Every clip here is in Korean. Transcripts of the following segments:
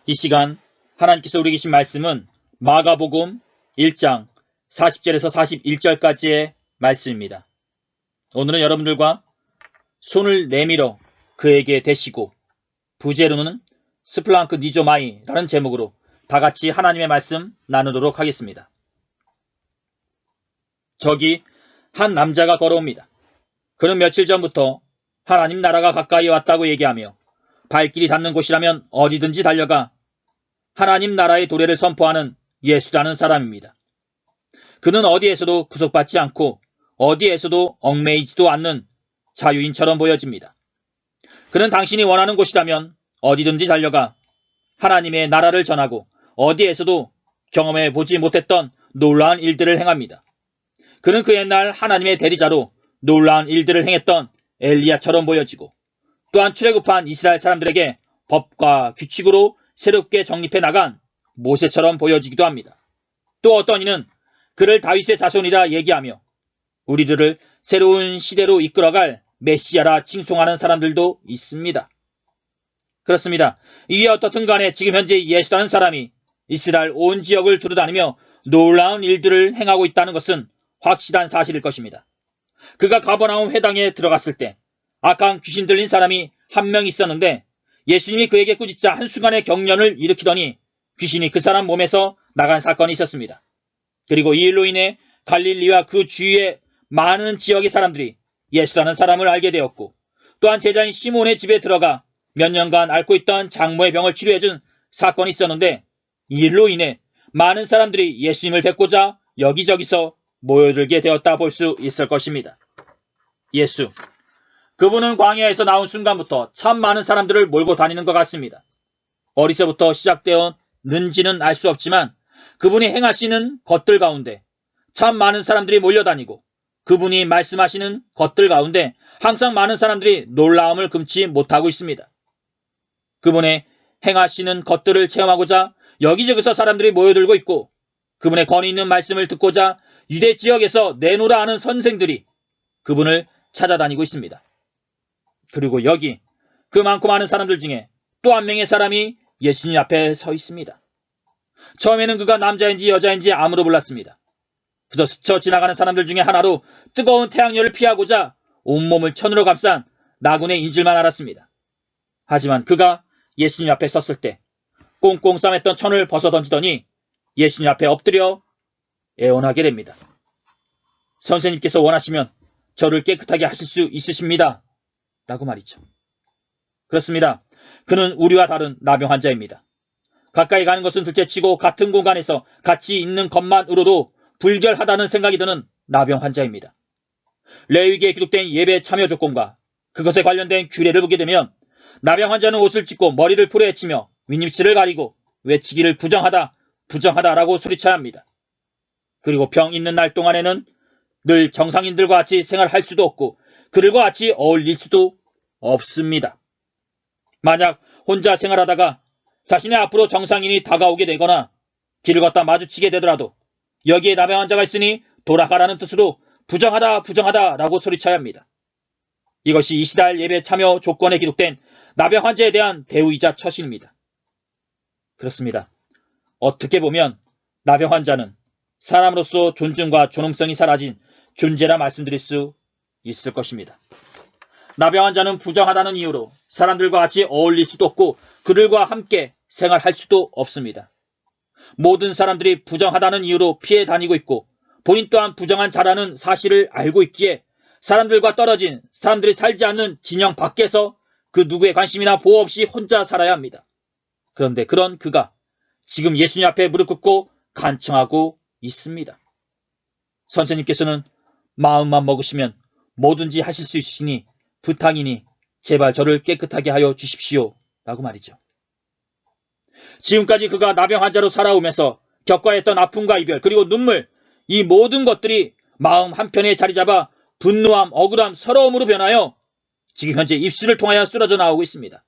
이 시간 하나님께서 우리에게 주신 말씀은 마가복음 1장 40절에서 41절까지의 말씀입니다. 오늘은 여러분들과 손을 내밀어 그에게 대시고 부제로는 스플랑크 니조마이라는 제목으로 다같이 하나님의 말씀 나누도록 하겠습니다. 저기 한 남자가 걸어옵니다. 그는 며칠 전부터 하나님 나라가 가까이 왔다고 얘기하며 발길이 닿는 곳이라면 어디든지 달려가 하나님 나라의 도래를 선포하는 예수라는 사람입니다. 그는 어디에서도 구속받지 않고 어디에서도 얽매이지도 않는 자유인처럼 보여집니다. 그는 당신이 원하는 곳이라면 어디든지 달려가 하나님의 나라를 전하고 어디에서도 경험해 보지 못했던 놀라운 일들을 행합니다. 그는 그 옛날 하나님의 대리자로 놀라운 일들을 행했던 엘리야처럼 보여지고 또한 출애굽한 이스라엘 사람들에게 법과 규칙으로 새롭게 정립해 나간 모세처럼 보여지기도 합니다. 또 어떤 이는 그를 다윗의 자손이라 얘기하며 우리들을 새로운 시대로 이끌어갈 메시아라 칭송하는 사람들도 있습니다. 그렇습니다. 이게 어떻든 간에 지금 현재 예수라는 사람이 이스라엘 온 지역을 두루다니며 놀라운 일들을 행하고 있다는 것은 확실한 사실일 것입니다. 그가 가버나움 회당에 들어갔을 때 악한 귀신 들린 사람이 한 명 있었는데 예수님이 그에게 꾸짖자 한순간에 경련을 일으키더니 귀신이 그 사람 몸에서 나간 사건이 있었습니다. 그리고 이 일로 인해 갈릴리와 그 주위의 많은 지역의 사람들이 예수라는 사람을 알게 되었고 또한 제자인 시몬의 집에 들어가 몇 년간 앓고 있던 장모의 병을 치료해준 사건이 있었는데 이 일로 인해 많은 사람들이 예수님을 뵙고자 여기저기서 모여들게 되었다 볼 수 있을 것입니다. 예수, 그분은 광야에서 나온 순간부터 참 많은 사람들을 몰고 다니는 것 같습니다. 어디서부터 시작되었는지는 알 수 없지만 그분이 행하시는 것들 가운데 참 많은 사람들이 몰려다니고 그분이 말씀하시는 것들 가운데 항상 많은 사람들이 놀라움을 금치 못하고 있습니다. 그분의 행하시는 것들을 체험하고자 여기저기서 사람들이 모여들고 있고 그분의 권위 있는 말씀을 듣고자 유대 지역에서 내노라 하는 선생들이 그분을 찾아다니고 있습니다. 그리고 여기 그 많고 많은 사람들 중에 또 한 명의 사람이 예수님 앞에 서 있습니다. 처음에는 그가 남자인지 여자인지 아무도 몰랐습니다. 그저 스쳐 지나가는 사람들 중에 하나로 뜨거운 태양열을 피하고자 온몸을 천으로 감싼 나군의 줄만 알았습니다. 하지만 그가 예수님 앞에 섰을 때 꽁꽁 싸맸던 천을 벗어 던지더니 예수님 앞에 엎드려 애원하게 됩니다. 선생님께서 원하시면 저를 깨끗하게 하실 수 있으십니다. 라고 말이죠. 그렇습니다. 그는 우리와 다른 나병 환자입니다. 가까이 가는 것은 둘째치고 같은 공간에서 같이 있는 것만으로도 불결하다는 생각이 드는 나병 환자입니다. 레위기에 기록된 예배 참여 조건과 그것에 관련된 규례를 보게 되면 나병 환자는 옷을 찢고 머리를 풀어헤치며 윗입술을 가리고 외치기를 부정하다, 부정하다라고 소리쳐야 합니다. 그리고 병 있는 날 동안에는 늘 정상인들과 같이 생활할 수도 없고 그들과 같이 어울릴 수도 없습니다. 만약 혼자 생활하다가 자신의 앞으로 정상인이 다가오게 되거나 길을 걷다 마주치게 되더라도 여기에 나병 환자가 있으니 돌아가라는 뜻으로 부정하다, 부정하다 라고 소리쳐야 합니다. 이것이 이스라엘 예배 참여 조건에 기록된 나병 환자에 대한 대우이자 처신입니다. 그렇습니다. 어떻게 보면 나병 환자는 사람으로서 존중과 존엄성이 사라진 존재라 말씀드릴 수 있을 것입니다. 나병 환자는 부정하다는 이유로 사람들과 같이 어울릴 수도 없고 그들과 함께 생활할 수도 없습니다. 모든 사람들이 부정하다는 이유로 피해 다니고 있고 본인 또한 부정한 자라는 사실을 알고 있기에 사람들과 떨어진 사람들이 살지 않는 진영 밖에서 그 누구의 관심이나 보호 없이 혼자 살아야 합니다. 그런데 그런 그가 지금 예수님 앞에 무릎 꿇고 간청하고 있습니다. 선생님께서는 마음만 먹으시면 뭐든지 하실 수 있으시니 부탁이니 제발 저를 깨끗하게 하여 주십시오 라고 말이죠. 지금까지 그가 나병 환자로 살아오면서 겪어야 했던 아픔과 이별 그리고 눈물 이 모든 것들이 마음 한편에 자리 잡아 분노함, 억울함, 서러움으로 변하여 지금 현재 입술을 통하여 쏟아져 나오고 있습니다.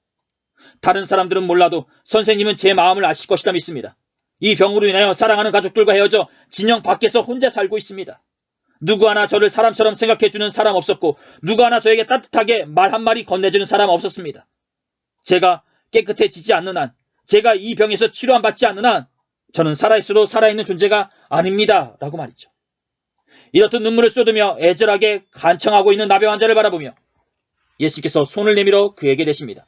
다른 사람들은 몰라도 선생님은 제 마음을 아실 것이라 믿습니다. 이 병으로 인하여 사랑하는 가족들과 헤어져 진영 밖에서 혼자 살고 있습니다. 누구 하나 저를 사람처럼 생각해주는 사람 없었고 누구 하나 저에게 따뜻하게 말 한마디 건네주는 사람 없었습니다. 제가 깨끗해지지 않는 한 제가 이 병에서 치료 안 받지 않는 한 저는 살아있어도 살아있는 존재가 아닙니다. 라고 말이죠. 이렇듯 눈물을 쏟으며 애절하게 간청하고 있는 나병 환자를 바라보며 예수께서 손을 내밀어 그에게 대십니다.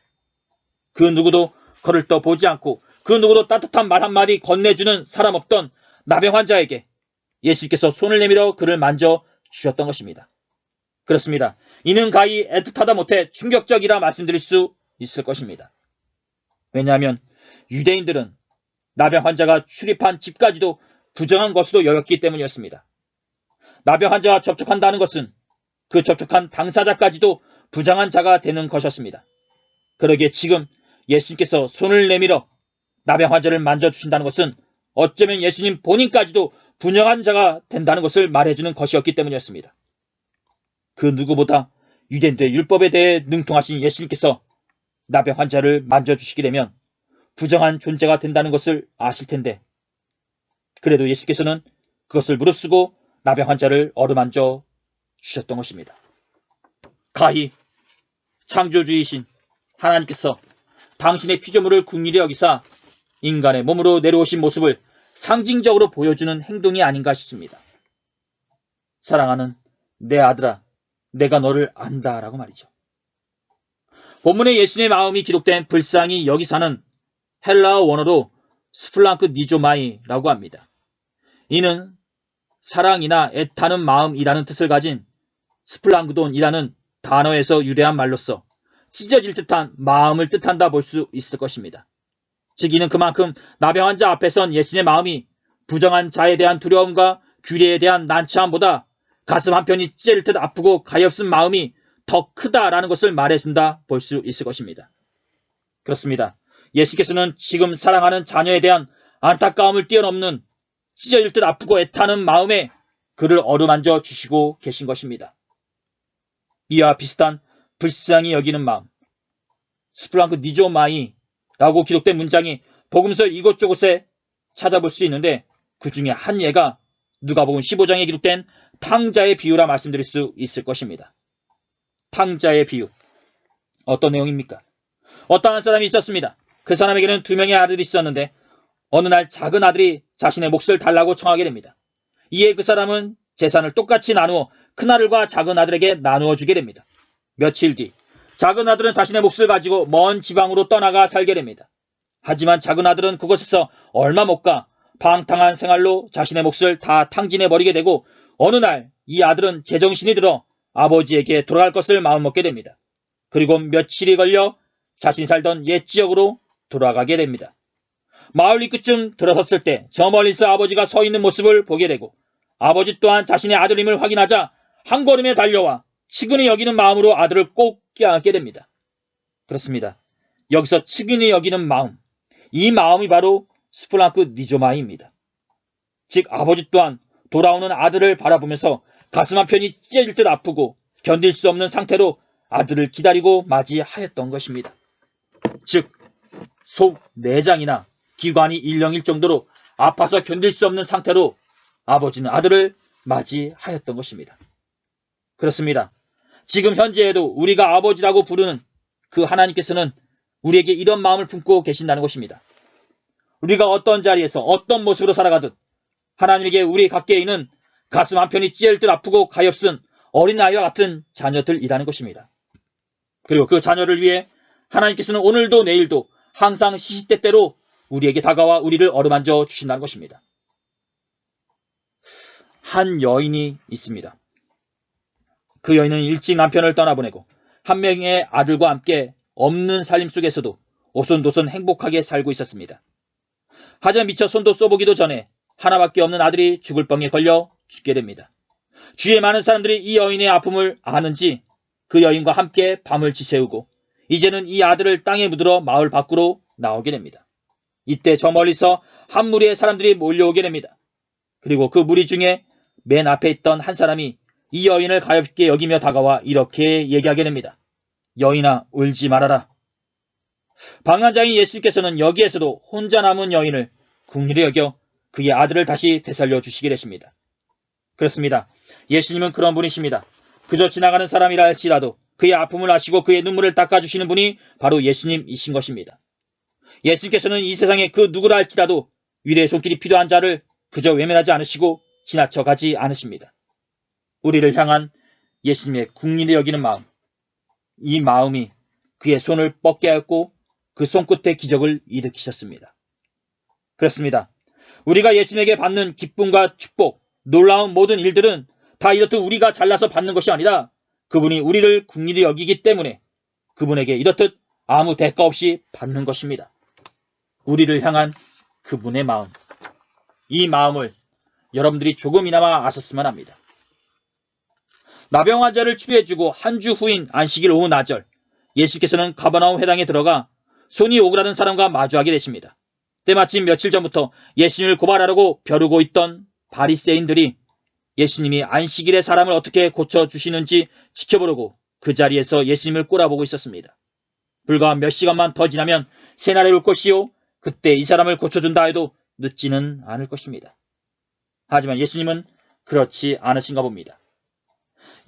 그 누구도 그를 떠 보지 않고 그 누구도 따뜻한 말 한마디 건네주는 사람 없던 나병 환자에게 예수께서 손을 내밀어 그를 만져 주셨던 것입니다. 그렇습니다. 이는 가히 애틋하다 못해 충격적이라 말씀드릴 수 있을 것입니다. 왜냐하면 유대인들은 나병 환자가 출입한 집까지도 부정한 것으로 여겼기 때문이었습니다. 나병 환자와 접촉한다는 것은 그 접촉한 당사자까지도 부정한 자가 되는 것이었습니다. 그러기에 지금 예수님께서 손을 내밀어 나병 환자를 만져주신다는 것은 어쩌면 예수님 본인까지도 부정한 자가 된다는 것을 말해주는 것이었기 때문이었습니다. 그 누구보다 유대인들의 율법에 대해 능통하신 예수님께서 나병 환자를 만져주시게 되면 부정한 존재가 된다는 것을 아실 텐데 그래도 예수께서는 그것을 무릅쓰고 나병 환자를 어루만져 주셨던 것입니다. 가히 창조주이신 하나님께서 당신의 피조물을 긍휼히 여기사 인간의 몸으로 내려오신 모습을 상징적으로 보여주는 행동이 아닌가 싶습니다. 사랑하는 내 아들아, 내가 너를 안다 라고 말이죠. 본문에 예수님의 마음이 기록된 불쌍히 여기사는 헬라어 원어로 스플랑크 니조마이라고 합니다. 이는 사랑이나 애타는 마음이라는 뜻을 가진 스플랑그돈이라는 단어에서 유래한 말로서 찢어질 듯한 마음을 뜻한다 볼 수 있을 것입니다. 즉 이는 그만큼 나병 환자 앞에선 예수님의 마음이 부정한 자에 대한 두려움과 규례에 대한 난처함보다 가슴 한편이 찢어질 듯 아프고 가엾은 마음이 더 크다라는 것을 말해준다 볼 수 있을 것입니다. 그렇습니다. 예수께서는 지금 사랑하는 자녀에 대한 안타까움을 뛰어넘는 찢어질 듯 아프고 애타는 마음에 그를 어루만져 주시고 계신 것입니다. 이와 비슷한 불쌍히 여기는 마음, 스플랑크 니조마이라고 기록된 문장이 복음서 이곳저곳에 찾아볼 수 있는데 그 중에 한 예가 누가복음 15장에 기록된 탕자의 비유라 말씀드릴 수 있을 것입니다. 탕자의 비유. 어떤 내용입니까? 어떠한 사람이 있었습니다. 그 사람에게는 2명의 아들이 있었는데 어느 날 작은 아들이 자신의 몫을 달라고 청하게 됩니다. 이에 그 사람은 재산을 똑같이 나누어 큰 아들과 작은 아들에게 나누어 주게 됩니다. 며칠 뒤 작은 아들은 자신의 몫을 가지고 먼 지방으로 떠나가 살게 됩니다. 하지만 작은 아들은 그곳에서 얼마 못 가 방탕한 생활로 자신의 몫을 다 탕진해버리게 되고 어느 날 이 아들은 제정신이 들어 아버지에게 돌아갈 것을 마음먹게 됩니다. 그리고 며칠이 걸려 자신이 살던 옛 지역으로 돌아가게 됩니다. 마을 입구쯤 들어섰을 때 저 멀리서 아버지가 서 있는 모습을 보게 되고 아버지 또한 자신의 아들임을 확인하자 한 걸음에 달려와 측은히 여기는 마음으로 아들을 꼭 껴안게 됩니다. 그렇습니다. 여기서 측은히 여기는 마음, 이 마음이 바로 스플랑크 니조마이입니다. 즉 아버지 또한 돌아오는 아들을 바라보면서 가슴 한편이 찢어질 듯 아프고 견딜 수 없는 상태로 아들을 기다리고 맞이하였던 것입니다. 즉 속 내장이나 기관이 일렁일 정도로 아파서 견딜 수 없는 상태로 아버지는 아들을 맞이하였던 것입니다. 그렇습니다. 지금 현재에도 우리가 아버지라고 부르는 그 하나님께서는 우리에게 이런 마음을 품고 계신다는 것입니다. 우리가 어떤 자리에서 어떤 모습으로 살아가듯 하나님에게 우리 각계에 있는 가슴 한편이 찢어질 듯 아프고 가엾은 어린아이와 같은 자녀들이라는 것입니다. 그리고 그 자녀를 위해 하나님께서는 오늘도 내일도 항상 시시때때로 우리에게 다가와 우리를 어루만져 주신다는 것입니다. 한 여인이 있습니다. 그 여인은 일찍 남편을 떠나보내고 한 명의 아들과 함께 없는 삶 속에서도 오손도손 행복하게 살고 있었습니다. 하지만 미처 손도 써보기도 전에 하나밖에 없는 아들이 죽을 병에 걸려 죽게 됩니다. 주위에 많은 사람들이 이 여인의 아픔을 아는지 그 여인과 함께 밤을 지새우고 이제는 이 아들을 땅에 묻으러 마을 밖으로 나오게 됩니다. 이때 저 멀리서 한 무리의 사람들이 몰려오게 됩니다. 그리고 그 무리 중에 맨 앞에 있던 한 사람이 이 여인을 가엾게 여기며 다가와 이렇게 얘기하게 됩니다. 여인아, 울지 말아라. 방한자인 예수님께서는 여기에서도 혼자 남은 여인을 긍휼히 여겨 그의 아들을 다시 되살려 주시게 되십니다. 그렇습니다. 예수님은 그런 분이십니다. 그저 지나가는 사람이라 할지라도 그의 아픔을 아시고 그의 눈물을 닦아주시는 분이 바로 예수님이신 것입니다. 예수님께서는 이 세상에 그 누구라 할지라도 위로의 손길이 필요한 자를 그저 외면하지 않으시고 지나쳐 가지 않으십니다. 우리를 향한 예수님의 국민이 여기는 마음, 이 마음이 그의 손을 뻗게 하였고 그 손끝에 기적을 일으키셨습니다. 그렇습니다. 우리가 예수님에게 받는 기쁨과 축복, 놀라운 모든 일들은 다 이렇듯 우리가 잘나서 받는 것이 아니라 그분이 우리를 국민이 여기기 때문에 그분에게 이렇듯 아무 대가 없이 받는 것입니다. 우리를 향한 그분의 마음, 이 마음을 여러분들이 조금이나마 아셨으면 합니다. 나병 환자를 치료해주고 한 주 후인 안식일 오후 나절, 예수께서는 가버나움 회당에 들어가 손이 오그라든 사람과 마주하게 되십니다. 때마침 며칠 전부터 예수님을 고발하려고 벼르고 있던 바리새인들이 예수님이 안식일에 사람을 어떻게 고쳐주시는지 지켜보려고 그 자리에서 예수님을 꼬라보고 있었습니다. 불과 몇 시간만 더 지나면 새날에 올 것이요, 그때 이 사람을 고쳐준다 해도 늦지는 않을 것입니다. 하지만 예수님은 그렇지 않으신가 봅니다.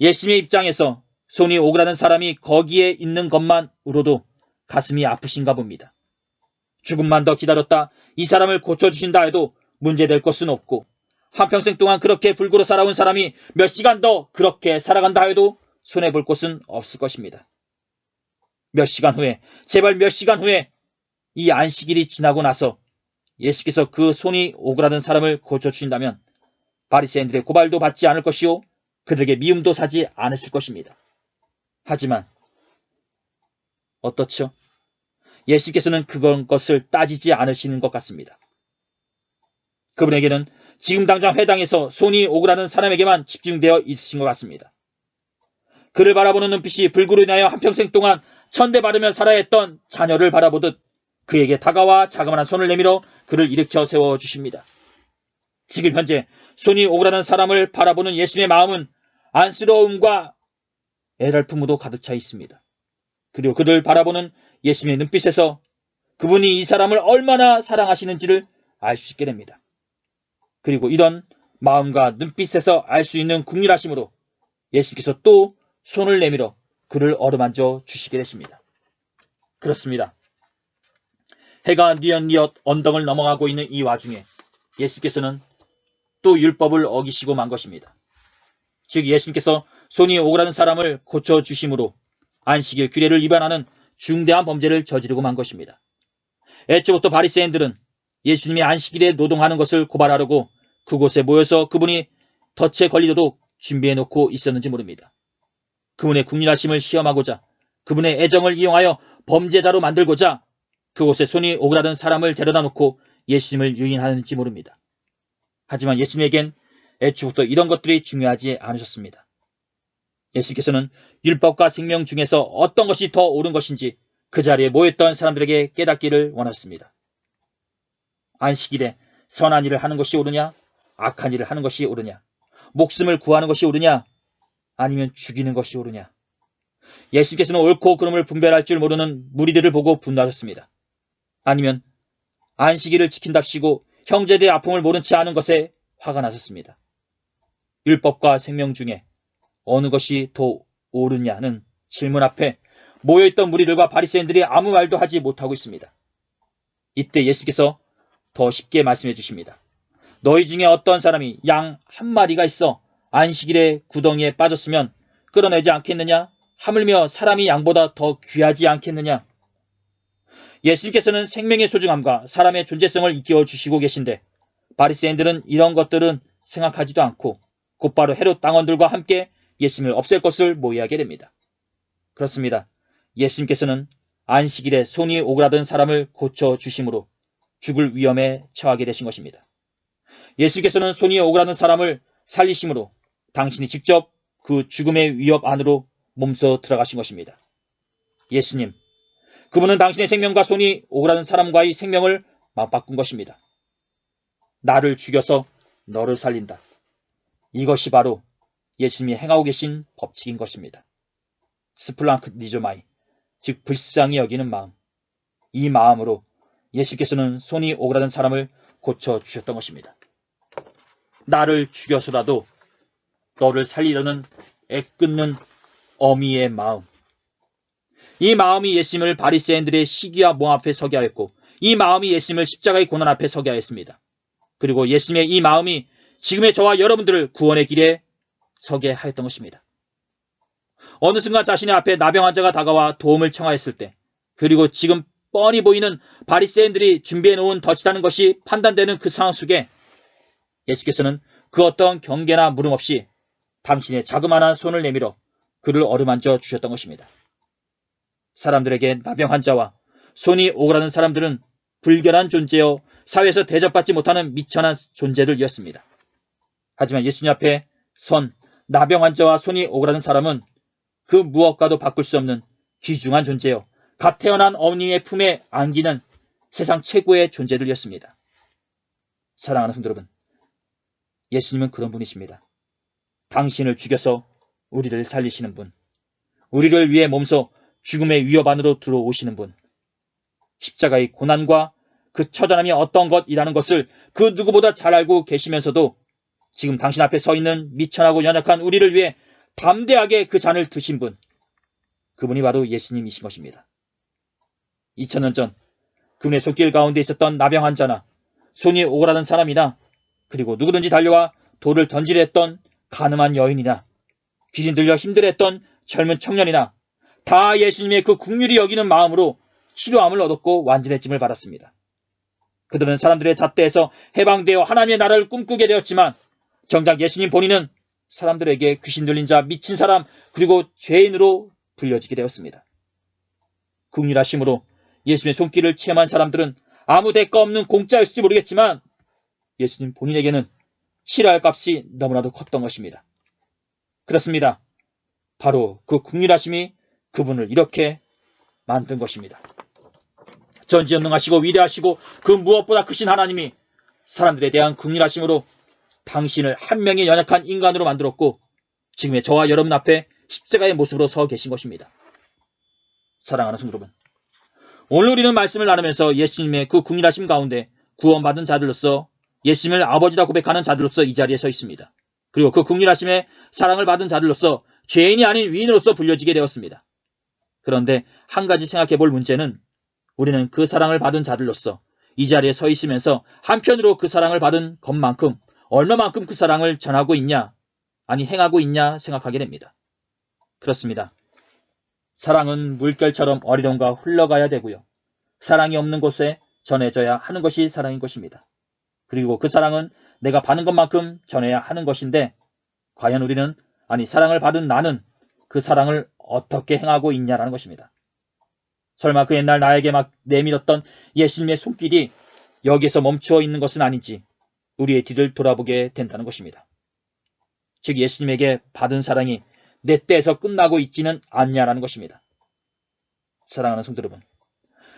예수님의 입장에서 손이 오그라든 사람이 거기에 있는 것만으로도 가슴이 아프신가 봅니다. 조금만 더 기다렸다 이 사람을 고쳐주신다 해도 문제될 것은 없고, 한평생 동안 그렇게 불구로 살아온 사람이 몇 시간 더 그렇게 살아간다 해도 손해볼 것은 없을 것입니다. 몇 시간 후에, 제발 몇 시간 후에 이 안식일이 지나고 나서 예수께서 그 손이 오그라든 사람을 고쳐주신다면 바리새인들의 고발도 받지 않을 것이요, 그들에게 미움도 사지 않으실 것입니다. 하지만 어떻죠? 예수께서는 그런 것을 따지지 않으시는 것 같습니다. 그분에게는 지금 당장 회당에서 손이 오그라든 사람에게만 집중되어 있으신 것 같습니다. 그를 바라보는 눈빛이 불구로 인하여 한평생 동안 천대받으며 살아야 했던 자녀를 바라보듯 그에게 다가와 자그마한 손을 내밀어 그를 일으켜 세워주십니다. 지금 현재 손이 오그라든 사람을 바라보는 예수님의 마음은 안쓰러움과 애랄품으로 가득 차 있습니다. 그리고 그를 바라보는 예수님의 눈빛에서 그분이 이 사람을 얼마나 사랑하시는지를 알 수 있게 됩니다. 그리고 이런 마음과 눈빛에서 알 수 있는 국률하심으로 예수께서 또 손을 내밀어 그를 어루만져 주시게 되십니다. 그렇습니다. 해가 뉘엿뉘엿 언덕을 넘어가고 있는 이 와중에 예수께서는 또 율법을 어기시고 만 것입니다. 즉 예수님께서 손이 오그라든 사람을 고쳐주심으로 안식일 규례를 위반하는 중대한 범죄를 저지르고 만 것입니다. 애초부터 바리새인들은 예수님이 안식일에 노동하는 것을 고발하려고 그곳에 모여서 그분이 덫에 걸리도록 준비해놓고 있었는지 모릅니다. 그분의 국률하심을 시험하고자, 그분의 애정을 이용하여 범죄자로 만들고자 그곳에 손이 오그라든 사람을 데려다 놓고 예수님을 유인하는지 모릅니다. 하지만 예수님에겐 애초부터 이런 것들이 중요하지 않으셨습니다. 예수께서는 율법과 생명 중에서 어떤 것이 더 옳은 것인지 그 자리에 모였던 사람들에게 깨닫기를 원하셨습니다. 안식일에 선한 일을 하는 것이 옳으냐, 악한 일을 하는 것이 옳으냐, 목숨을 구하는 것이 옳으냐, 아니면 죽이는 것이 옳으냐. 예수께서는 옳고 그름을 분별할 줄 모르는 무리들을 보고 분노하셨습니다. 아니면 안식일을 지킨답시고 형제들의 아픔을 모른 채 하는 것에 화가 나셨습니다. 율법과 생명 중에 어느 것이 더 옳으냐는 질문 앞에 모여있던 무리들과 바리새인들이 아무 말도 하지 못하고 있습니다. 이때 예수께서 더 쉽게 말씀해 주십니다. 너희 중에 어떤 사람이 양 한 마리가 있어 안식일에 구덩이에 빠졌으면 끌어내지 않겠느냐? 하물며 사람이 양보다 더 귀하지 않겠느냐? 예수님께서는 생명의 소중함과 사람의 존재성을 일깨워 주시고 계신데 바리새인들은 이런 것들은 생각하지도 않고 곧바로 헤롯 당원들과 함께 예수님을 없앨 것을 모의하게 됩니다. 그렇습니다. 예수님께서는 안식일에 손이 오그라든 사람을 고쳐주심으로 죽을 위험에 처하게 되신 것입니다. 예수께서는 손이 오그라든 사람을 살리심으로 당신이 직접 그 죽음의 위협 안으로 몸소 들어가신 것입니다. 예수님, 그분은 당신의 생명과 손이 오그라든 사람과의 생명을 맞바꾼 것입니다. 나를 죽여서 너를 살린다. 이것이 바로 예수님이 행하고 계신 법칙인 것입니다. 스플랑크 니조마이, 즉 불쌍히 여기는 마음. 이 마음으로 예수께서는 손이 오그라든 사람을 고쳐주셨던 것입니다. 나를 죽여서라도 너를 살리려는 애끓는 어미의 마음. 이 마음이 예수님을 바리새인들의 시기와 몽 앞에 서게 하였고 이 마음이 예수님을 십자가의 고난 앞에 서게 하였습니다. 그리고 예수님의 이 마음이 지금의 저와 여러분들을 구원의 길에 서게 하였던 것입니다. 어느 순간 자신의 앞에 나병 환자가 다가와 도움을 청하였을 때, 그리고 지금 뻔히 보이는 바리새인들이 준비해 놓은 덫이라는 것이 판단되는 그 상황 속에 예수께서는 그 어떤 경계나 물음 없이 당신의 자그마한 손을 내밀어 그를 어루만져 주셨던 것입니다. 사람들에게 나병 환자와 손이 오그라든 사람들은 불결한 존재여 사회에서 대접받지 못하는 미천한 존재들이었습니다. 하지만 예수님 앞에 선 나병 환자와 손이 오그라든 사람은 그 무엇과도 바꿀 수 없는 귀중한 존재여 갓 태어난 어머니의 품에 안기는 세상 최고의 존재들이었습니다. 사랑하는 성도 여러분, 예수님은 그런 분이십니다. 당신을 죽여서 우리를 살리시는 분, 우리를 위해 몸소 죽음의 위협 안으로 들어오시는 분, 십자가의 고난과 그 처절함이 어떤 것이라는 것을 그 누구보다 잘 알고 계시면서도 지금 당신 앞에 서 있는 미천하고 연약한 우리를 위해 담대하게 그 잔을 드신 분, 그분이 바로 예수님이신 것입니다. 2000년 전 그분의 손길 가운데 있었던 나병 환자나 손이 오그라든 사람이나 그리고 누구든지 달려와 돌을 던지려 했던 가늠한 여인이나 귀신 들려 힘들어했던 젊은 청년이나 다 예수님의 그 긍휼히 여기는 마음으로 치료함을 얻었고 완전해짐을 받았습니다. 그들은 사람들의 잣대에서 해방되어 하나님의 나라를 꿈꾸게 되었지만 정작 예수님 본인은 사람들에게 귀신 들린 자, 미친 사람, 그리고 죄인으로 불려지게 되었습니다. 긍휼하심으로 예수님의 손길을 체험한 사람들은 아무 대가 없는 공짜였을지 모르겠지만 예수님 본인에게는 치러야 할 값이 너무나도 컸던 것입니다. 그렇습니다. 바로 그 긍휼하심이 그분을 이렇게 만든 것입니다. 전지전능하시고 위대하시고 그 무엇보다 크신 하나님이 사람들에 대한 긍휼하심으로 당신을 한 명의 연약한 인간으로 만들었고 지금의 저와 여러분 앞에 십자가의 모습으로 서 계신 것입니다. 사랑하는 성도 여러분, 오늘 우리는 말씀을 나누면서 예수님의 그 긍휼하심 가운데 구원받은 자들로서 예수님을 아버지라 고백하는 자들로서 이 자리에 서 있습니다. 그리고 그 긍휼하심의 사랑을 받은 자들로서 죄인이 아닌 위인으로서 불려지게 되었습니다. 그런데 한 가지 생각해 볼 문제는 우리는 그 사랑을 받은 자들로서 이 자리에 서 있으면서 한편으로 그 사랑을 받은 것만큼 얼마만큼 그 사랑을 전하고 있냐, 아니 행하고 있냐 생각하게 됩니다. 그렇습니다. 사랑은 물결처럼 어디론가 흘러가야 되고요. 사랑이 없는 곳에 전해져야 하는 것이 사랑인 것입니다. 그리고 그 사랑은 내가 받는 것만큼 전해야 하는 것인데 과연 우리는, 아니 사랑을 받은 나는 그 사랑을 어떻게 행하고 있냐라는 것입니다. 설마 그 옛날 나에게 막 내밀었던 예수님의 손길이 여기에서 멈추어 있는 것은 아닌지 우리의 뒤를 돌아보게 된다는 것입니다. 즉 예수님에게 받은 사랑이 내 때에서 끝나고 있지는 않냐라는 것입니다. 사랑하는 성도 여러분,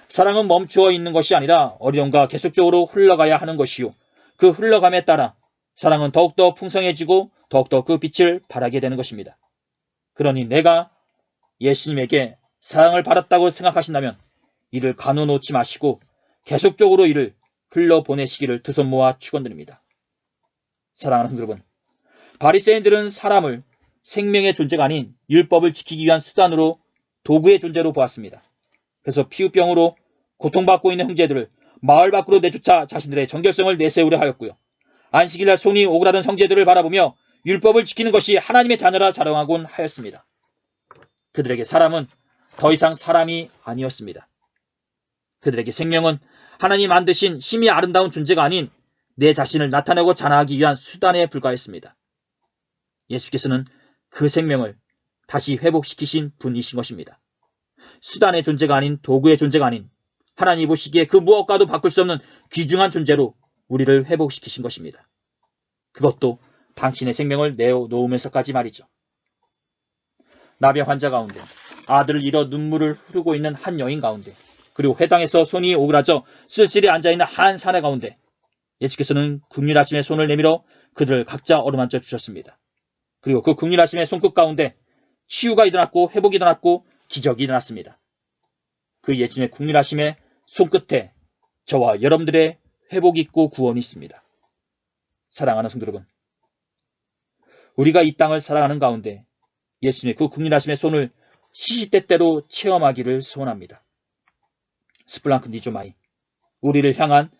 사랑은 멈추어 있는 것이 아니라 어디론가 계속적으로 흘러가야 하는 것이요, 그 흘러감에 따라 사랑은 더욱더 풍성해지고 더욱더 그 빛을 발하게 되는 것입니다. 그러니 내가 예수님에게 사랑을 받았다고 생각하신다면 이를 가누놓지 마시고 계속적으로 이를 흘러보내시기를 두 손 모아 축원드립니다. 사랑하는 성도 여러분, 바리새인들은 사람을 생명의 존재가 아닌 율법을 지키기 위한 수단으로, 도구의 존재로 보았습니다. 그래서 피부병으로 고통받고 있는 형제들을 마을 밖으로 내쫓아 자신들의 정결성을 내세우려 하였고요. 안식일날 손이 오그라든 형제들을 바라보며 율법을 지키는 것이 하나님의 자녀라 자랑하곤 하였습니다. 그들에게 사람은 더 이상 사람이 아니었습니다. 그들에게 생명은 하나님 만드신 힘이 아름다운 존재가 아닌 내 자신을 나타내고 자랑하기 위한 수단에 불과했습니다. 예수께서는 그 생명을 다시 회복시키신 분이신 것입니다. 수단의 존재가 아닌, 도구의 존재가 아닌, 하나님이 보시기에 그 무엇과도 바꿀 수 없는 귀중한 존재로 우리를 회복시키신 것입니다. 그것도 당신의 생명을 내어놓으면서까지 말이죠. 나병 환자 가운데, 아들을 잃어 눈물을 흐르고 있는 한 여인 가운데, 그리고 회당에서 손이 오그라져 쓸쓸히 앉아있는 한 사내 가운데 예수께서는 긍휼하심의 손을 내밀어 그들을 각자 어루만져 주셨습니다. 그리고 그 긍휼하심의 손끝 가운데 치유가 일어났고 회복이 일어났고 기적이 일어났습니다. 그 예수님의 긍휼하심의 손끝에 저와 여러분들의 회복이 있고 구원이 있습니다. 사랑하는 성도 여러분, 우리가 이 땅을 살아가는 가운데 예수님의 그 긍휼하심의 손을 시시때때로 체험하기를 소원합니다. 스플랑크 니조마이, 우리를 향한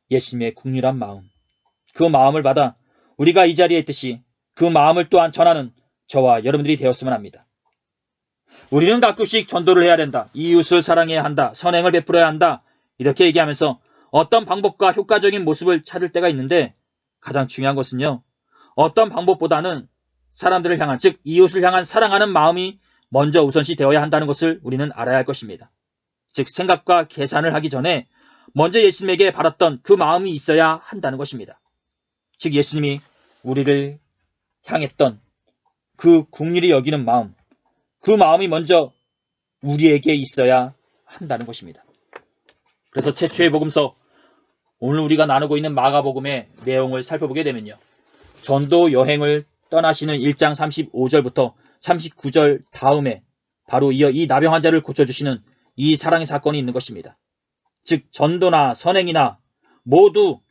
예수님의 국률한 마음, 그 마음을 받아 우리가 이 자리에 있듯이 그 마음을 또한 전하는 저와 여러분들이 되었으면 합니다. 우리는 가끔씩 전도를 해야 된다, 이웃을 사랑해야 한다, 선행을 베풀어야 한다, 이렇게 얘기하면서 어떤 방법과 효과적인 모습을 찾을 때가 있는데, 가장 중요한 것은요, 어떤 방법보다는 사람들을 향한, 즉 이웃을 향한 사랑하는 마음이 먼저 우선시 되어야 한다는 것을 우리는 알아야 할 것입니다. 즉 생각과 계산을 하기 전에 먼저 예수님에게 받았던 그 마음이 있어야 한다는 것입니다. 즉 예수님이 우리를 향했던 그 긍휼히 여기는 마음, 그 마음이 먼저 우리에게 있어야 한다는 것입니다. 그래서 최초의 복음서, 오늘 우리가 나누고 있는 마가복음의 내용을 살펴보게 되면요, 전도 여행을 떠나시는 1장 35절부터 39절 다음에 바로 이어 이 나병 환자를 고쳐주시는 이 사랑의 사건이 있는 것입니다. 즉 전도나 선행이나 모두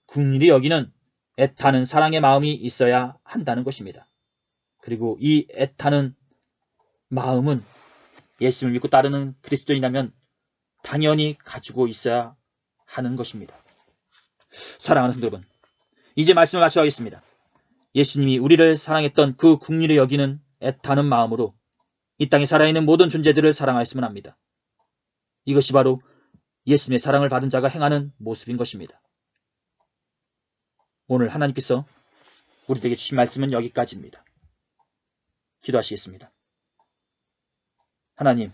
긍휼히 여기는 애타는 사랑의 마음이 있어야 한다는 것입니다. 그리고 이 애타는 마음은 예수님을 믿고 따르는 그리스도인이라면 당연히 가지고 있어야 하는 것입니다. 사랑하는 성도 여러분, 이제 말씀을 마쳐가겠습니다. 예수님이 우리를 사랑했던 그 긍휼히 여기는 애타는 마음으로 이 땅에 살아있는 모든 존재들을 사랑하였으면 합니다. 이것이 바로 예수님의 사랑을 받은 자가 행하는 모습인 것입니다. 오늘 하나님께서 우리에게 주신 말씀은 여기까지입니다. 기도하시겠습니다. 하나님,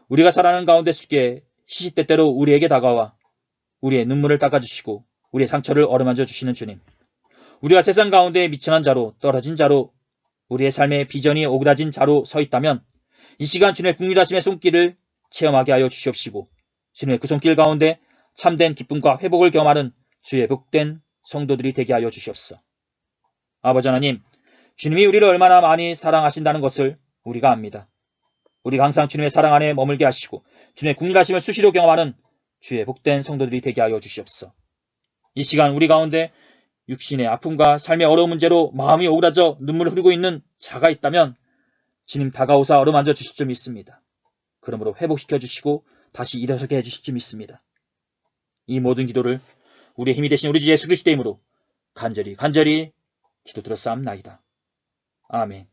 우리가 살아가는 가운데 주께 시시때때로 우리에게 다가와 우리의 눈물을 닦아주시고 우리의 상처를 어루만져 주시는 주님, 우리가 세상 가운데 미천한 자로, 떨어진 자로, 우리의 삶의 비전이 오그라진 자로 서 있다면 이 시간 주님의 긍휼하심의 손길을 체험하게 하여 주시옵시고, 주님의 그 손길 가운데 참된 기쁨과 회복을 경험하는 주의 복된 성도들이 되게 하여 주시옵소서. 아버지 하나님, 주님이 우리를 얼마나 많이 사랑하신다는 것을 우리가 압니다. 우리가 항상 주님의 사랑 안에 머물게 하시고 주님의 긍휼하심을 수시로 경험하는 주의 복된 성도들이 되게 하여 주시옵소서. 이 시간 우리 가운데 육신의 아픔과 삶의 어려운 문제로 마음이 오그라져 눈물을 흐리고 있는 자가 있다면 주님 다가오사 어루만져 주실 줄 믿습니다. 그러므로 회복시켜 주시고 다시 일어서게 해주실 줄 믿습니다. 이 모든 기도를 우리의 힘이 되신 우리 주 예수 그리스도의 이름으로 간절히 기도 들었사옵나이다. 아멘.